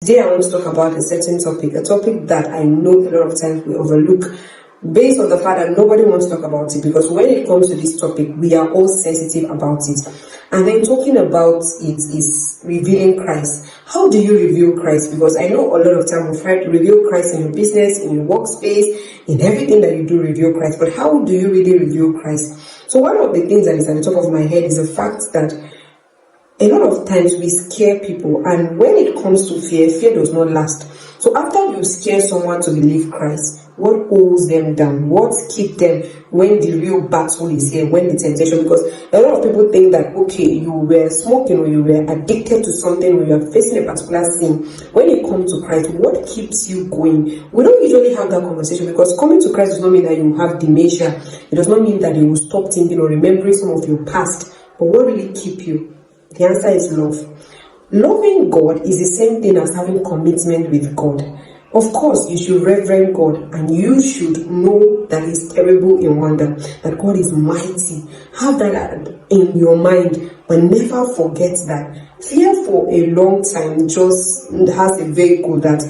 Today I want to talk about a certain topic, a topic that I know a lot of times we overlook based on the fact that nobody wants to talk about it, because when it comes to this topic, we are all sensitive about it. And then talking about it is revealing Christ. How do you reveal Christ? Because I know a lot of time we try to reveal Christ in your business, in your workspace, in everything that you do, reveal Christ. But how do you really reveal Christ? So one of the things that is at the top of my head is the fact that a lot of times we scare people, and when it comes to fear, fear does not last. So after you scare someone to believe Christ, what holds them down? What keeps them when the real battle is here, when the temptation? Because a lot of people think that, okay, you were smoking or you were addicted to something or you are facing a particular sin. When it comes to Christ, what keeps you going? We don't usually have that conversation, because coming to Christ does not mean that you have dementia. It does not mean that you will stop thinking or remembering some of your past. But what really keeps you? The answer is love. Loving God is the same thing as having commitment with God. Of course, you should reverence God, and you should know that He's terrible in wonder, that God is mighty. Have that in your mind, but never forget that fear for a long time just has a vehicle that,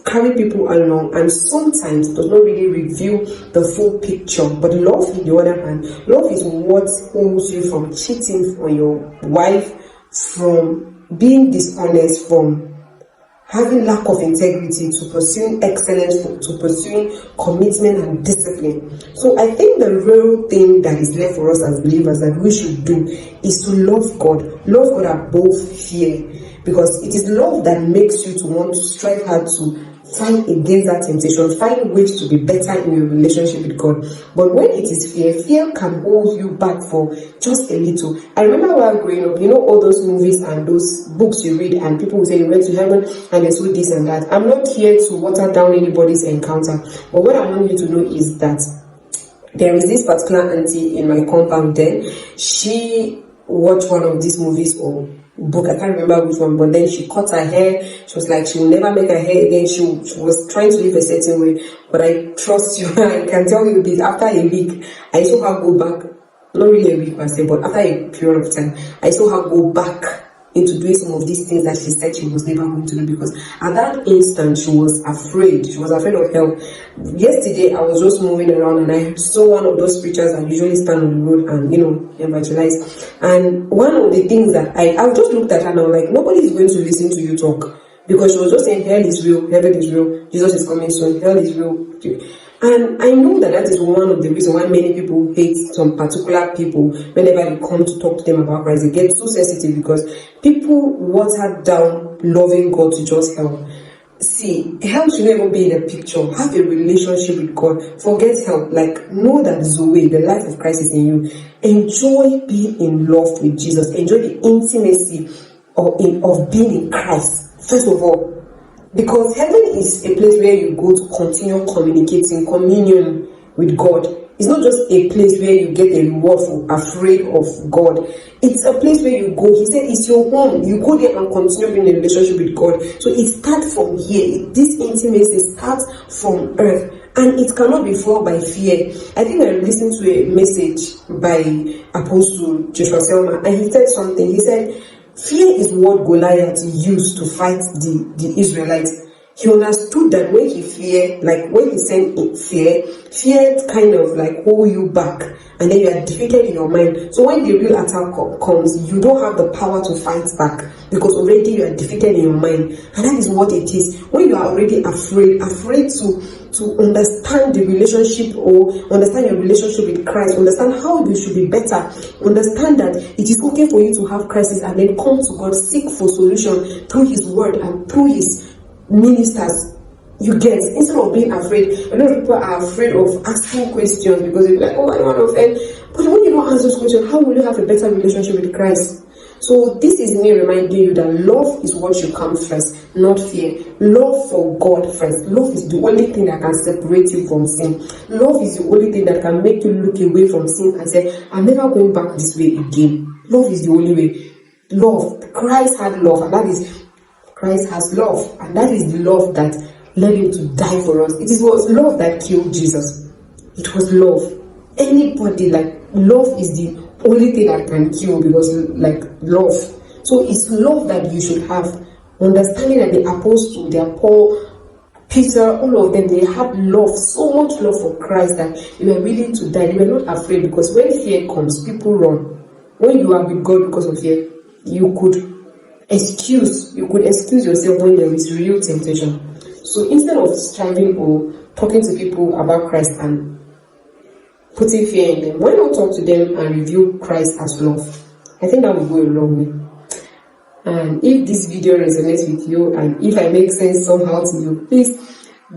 carry people along, and sometimes does not really reveal the full picture. But love, on the other hand, love is what holds you from cheating on your wife, from being dishonest, from having lack of integrity, to pursuing excellence, to pursuing commitment and discipline. So I think the real thing that is left for us as believers that we should do is to love God. Love God above fear, because it is love that makes you to want to strive hard to fight against that temptation, find ways to be better in your relationship with God. But when it is fear, fear can hold you back for just a little. I remember while growing up, all those movies and those books you read, and people will say they went to heaven and they saw this and that. I'm not here to water down anybody's encounter, but what I want you to know is that there is this particular auntie in my compound then. She watched one of these movies or book, I can't remember which one, but then she cut her hair. She was like, she will never make her hair again. She was trying to live a certain way. But I trust you, I can tell you this, after a week, I saw her go back, not really a week per se, but after a period of time, I saw her go back into doing some of these things that she said she was never going to do, because at that instant she was afraid. She was afraid of hell. Yesterday I was just moving around and I saw one of those preachers that usually stand on the road and evangelize. And one of the things that I just looked at her and I was like, nobody is going to listen to you talk, because she was just saying hell is real, heaven is real, Jesus is coming soon, hell is real. And I know that is one of the reasons why many people hate some particular people. Whenever they come to talk to them about Christ, they get so sensitive, because people water down loving God to just hell. See, hell should never be in the picture. Have a relationship with God. Forget hell. Know that Zoe, the life of Christ, is in you. Enjoy being in love with Jesus. Enjoy the intimacy of being in Christ, first of all. Because heaven is a place where you go to continue communicating, communion with God. It's not just a place where you get a reward for afraid of God. It's a place where you go. He said it's your home. You go there and continue being in a relationship with God. So it starts from here. This intimacy starts from earth. And it cannot be followed by fear. I think I listened to a message by Apostle Joshua Selma, and he said something. He said, fear is what Goliath used to fight the Israelites. He understood that when he feared, when he sent fear kind of hold you back, and then you are defeated in your mind. So when the real attack comes, you don't have the power to fight back, because already you are defeated in your mind. And that is what it is. When you are already afraid to understand the relationship, or understand your relationship with Christ, understand how you should be better, understand that it is okay for you to have crisis, and then come to God, seek for solution through His word and through His ministers. You get, instead of being afraid. A lot of people are afraid of asking questions, because they're like, oh, I don't want to offend. But when you don't answer those questions, how will you have a better relationship with Christ? So this is me reminding you that love is what should come first, not fear. Love for God first. Love is the only thing that can separate you from sin. Love is the only thing that can make you look away from sin and say, I'm never going back this way again. Love is the only way. Love. Christ had love, and that is, Christ has love, and that is the love that led Him to die for us. It was love that killed Jesus. It was love. Anybody, love is the only thing that can kill, because love. So it's love that you should have understanding that the apostle, the Paul, Peter, all of them, they had love, so much love for Christ that they were willing to die. They were not afraid, because when fear comes, people run. When you are with God because of fear, you could excuse yourself when there is real temptation. So instead of striving or talking to people about Christ and putting fear in them, why not talk to them and reveal Christ as love? I think that will go a long way. And if this video resonates with you, and if I make sense somehow to you, please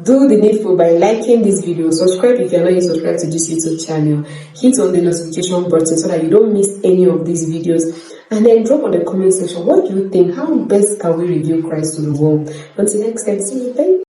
do the needful by liking this video, subscribe if you're not yet subscribed to this YouTube channel, hit on the notification button so that you don't miss any of these videos, and then drop on the comment section, what do you think? How best can we reveal Christ to the world? Until next time, see you, bye.